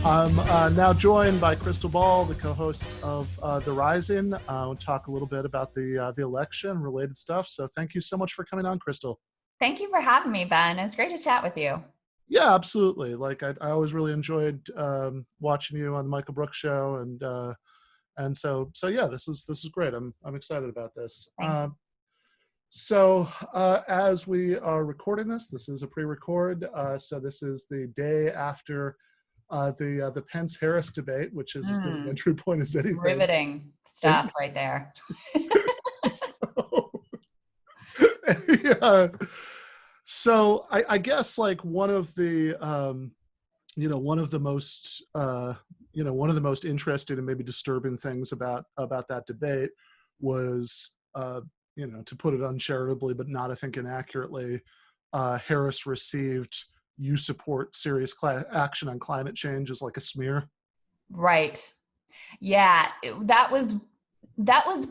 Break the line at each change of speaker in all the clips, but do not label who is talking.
I'm now joined by Krystal Ball, the co-host of The Rising. We'll talk a little bit about the election, related stuff. So thank you so much for coming on, Krystal.
Thank you for having me, Ben. It's great to chat with you.
Yeah, absolutely. Like I always really enjoyed watching you on the Michael Brooks show, and so yeah, this is great. I'm excited about this.
Thank you.
As we are recording this is a pre-record. So this is the day after the Pence-Harris debate, which is as good an entry point as anything.
Riveting stuff right there.
Yeah. So I guess like one of the most interesting and maybe disturbing things about that debate was to put it uncharitably but not I think inaccurately, Harris received "you support serious action on climate change" as like a smear.
Right. Yeah, that was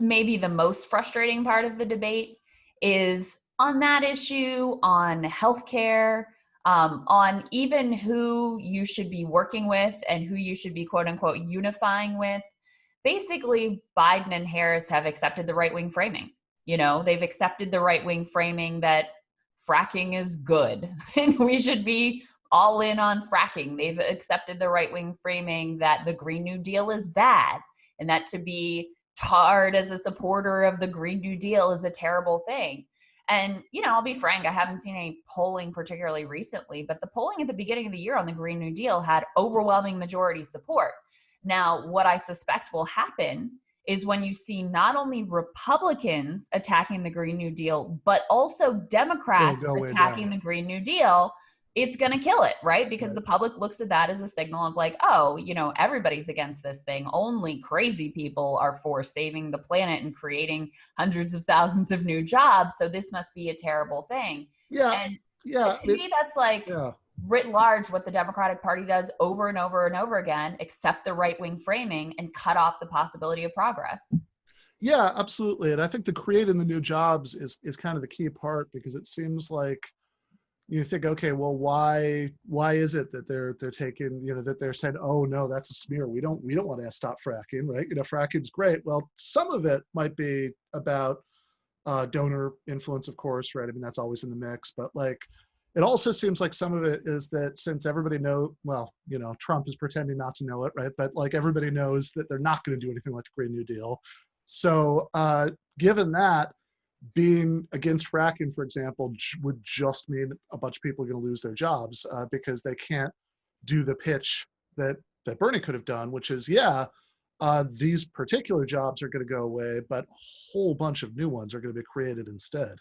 maybe the most frustrating part of the debate, is on that issue, on healthcare, on even who you should be working with and who you should be quote unquote unifying with. Basically, Biden and Harris have accepted the right-wing framing. They've accepted the right-wing framing that fracking is good and we should be all in on fracking. They've accepted the right-wing framing that the Green New Deal is bad and that to be tarred as a supporter of the Green New Deal is a terrible thing. And, I'll be frank, I haven't seen any polling particularly recently, but the polling at the beginning of the year on the Green New Deal had overwhelming majority support. Now, what I suspect will happen is when you see not only Republicans attacking the Green New Deal, but also Democrats attacking the Green New Deal, it's going to kill it, right? Because the public looks at that as a signal of like, oh, everybody's against this thing. Only crazy people are for saving the planet and creating hundreds of thousands of new jobs. So this must be a terrible thing.
Yeah.
And
yeah.
To me, that's like writ large what the Democratic Party does over and over and over again, accept the right-wing framing and cut off the possibility of progress.
Yeah, absolutely. And I think the creating the new jobs is kind of the key part, because it seems like you think, okay, well, why is it that they're taking, that they're saying, oh no, that's a smear. We don't want to stop fracking, right? Fracking's great. Well, some of it might be about donor influence, of course, right? I mean, that's always in the mix, but like, it also seems like some of it is that since everybody Trump is pretending not to know it, right? But like everybody knows that they're not going to do anything like the Green New Deal. So given that, being against fracking, for example, would just mean a bunch of people are going to lose their jobs because they can't do the pitch that Bernie could have done, which is, these particular jobs are going to go away, but a whole bunch of new ones are going to be created instead.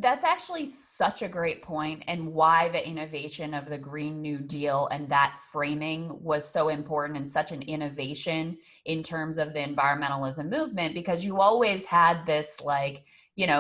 That's actually such a great point, and why the innovation of the Green New Deal and that framing was so important and such an innovation in terms of the environmentalism movement, because you always had this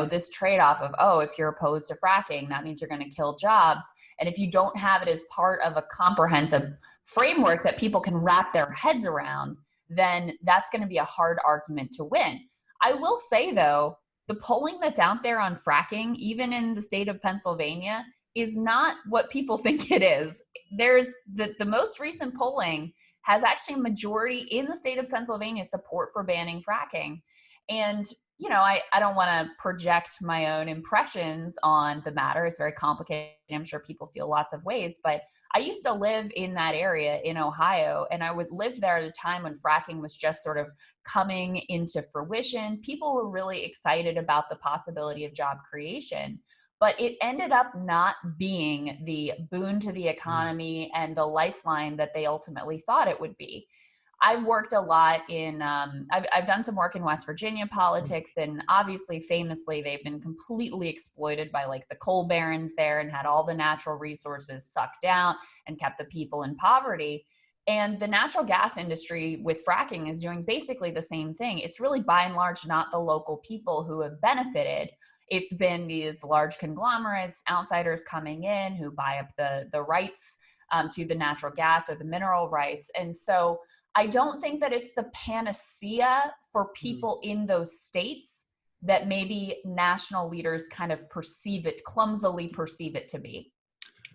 this trade-off of, oh, if you're opposed to fracking, that means you're going to kill jobs. And if you don't have it as part of a comprehensive framework that people can wrap their heads around, then that's going to be a hard argument to win. I will say, though, the polling that's out there on fracking, even in the state of Pennsylvania, is not what people think it is. There's the most recent polling has actually a majority in the state of Pennsylvania support for banning fracking. And, I don't want to project my own impressions on the matter. It's very complicated. I'm sure people feel lots of ways, but I used to live in that area in Ohio, and I would live there at a time when fracking was just sort of coming into fruition. People were really excited about the possibility of job creation, but it ended up not being the boon to the economy and the lifeline that they ultimately thought it would be. I've worked a lot in, I've done some work in West Virginia politics, and obviously famously they've been completely exploited by like the coal barons there and had all the natural resources sucked out and kept the people in poverty. And the natural gas industry with fracking is doing basically the same thing. It's really by and large not the local people who have benefited. It's been these large conglomerates, outsiders coming in who buy up the rights to the natural gas or the mineral rights. And so I don't think that it's the panacea for people in those states that maybe national leaders kind of clumsily perceive it to be.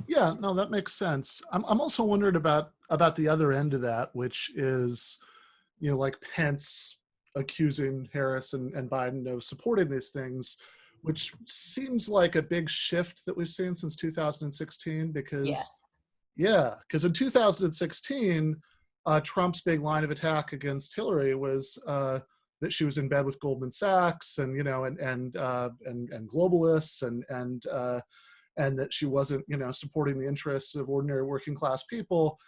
Yeah, no, that makes sense. I'm also wondering about the other end of that, which is, like Pence accusing Harris and Biden of supporting these things, which seems like a big shift that we've seen since 2016. Because
Yes.
yeah, because in 2016, Trump's big line of attack against Hillary was that she was in bed with Goldman Sachs and and globalists and that she wasn't supporting the interests of ordinary working class people.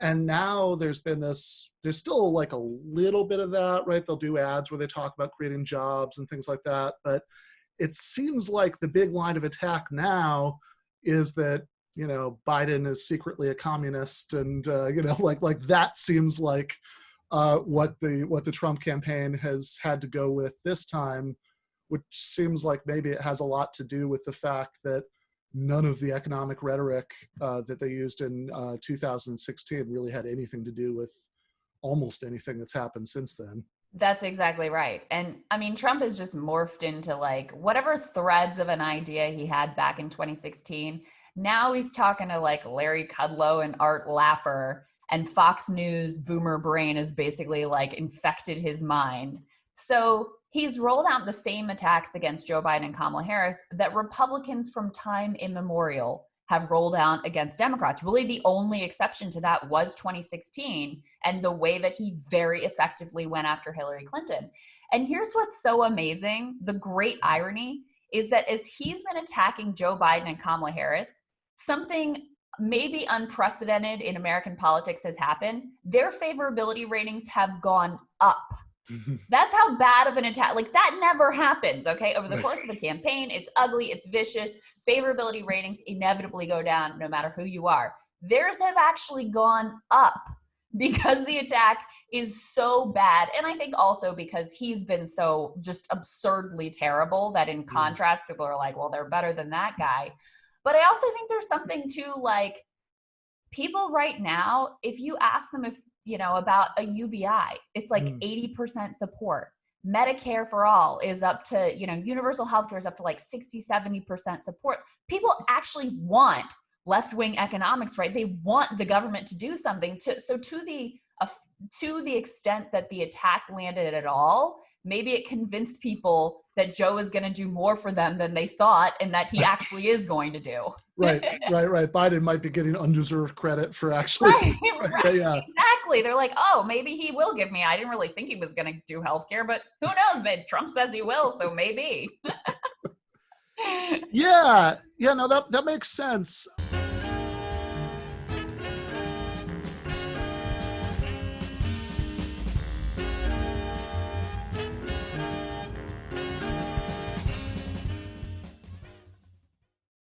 And now there's still like a little bit of that, right? They'll do ads where they talk about creating jobs and things like that, but it seems like the big line of attack now is that Biden is secretly a communist, and like that seems like what the Trump campaign has had to go with this time, which seems like maybe it has a lot to do with the fact that none of the economic rhetoric that they used in 2016 really had anything to do with almost anything that's happened since then.
That's exactly right. And I mean, Trump has just morphed into like whatever threads of an idea he had back in 2016. Now he's talking to like Larry Kudlow and Art Laffer, and Fox News boomer brain has basically like infected his mind. So he's rolled out the same attacks against Joe Biden and Kamala Harris that Republicans from time immemorial have rolled out against Democrats. Really, the only exception to that was 2016 and the way that he very effectively went after Hillary Clinton. And here's what's so amazing. The great irony is that as he's been attacking Joe Biden and Kamala Harris, something maybe unprecedented in American politics has happened. Their favorability ratings have gone up. That's how bad of an attack, like that never happens, okay? Over the course of the campaign, it's ugly, it's vicious. Favorability ratings inevitably go down no matter who you are. Theirs have actually gone up because the attack is so bad. And I think also because he's been so just absurdly terrible that in contrast, people are like, well, they're better than that guy. But I also think there's something to like people right now, if you ask them if about a UBI, it's like 80% support. Medicare for all is up to, universal healthcare is up to like 60-70% support. People actually want left-wing economics, right? They want the government to do something. To the extent that the attack landed at all, maybe it convinced people that Joe is going to do more for them than they thought, and that he actually is going to do.
Right. Biden might be getting undeserved credit for actually.
Right. Yeah. Exactly. They're like, oh, maybe he will give me. I didn't really think he was going to do healthcare, but who knows? Man, Trump says he will, so maybe.
Yeah. No, that makes sense.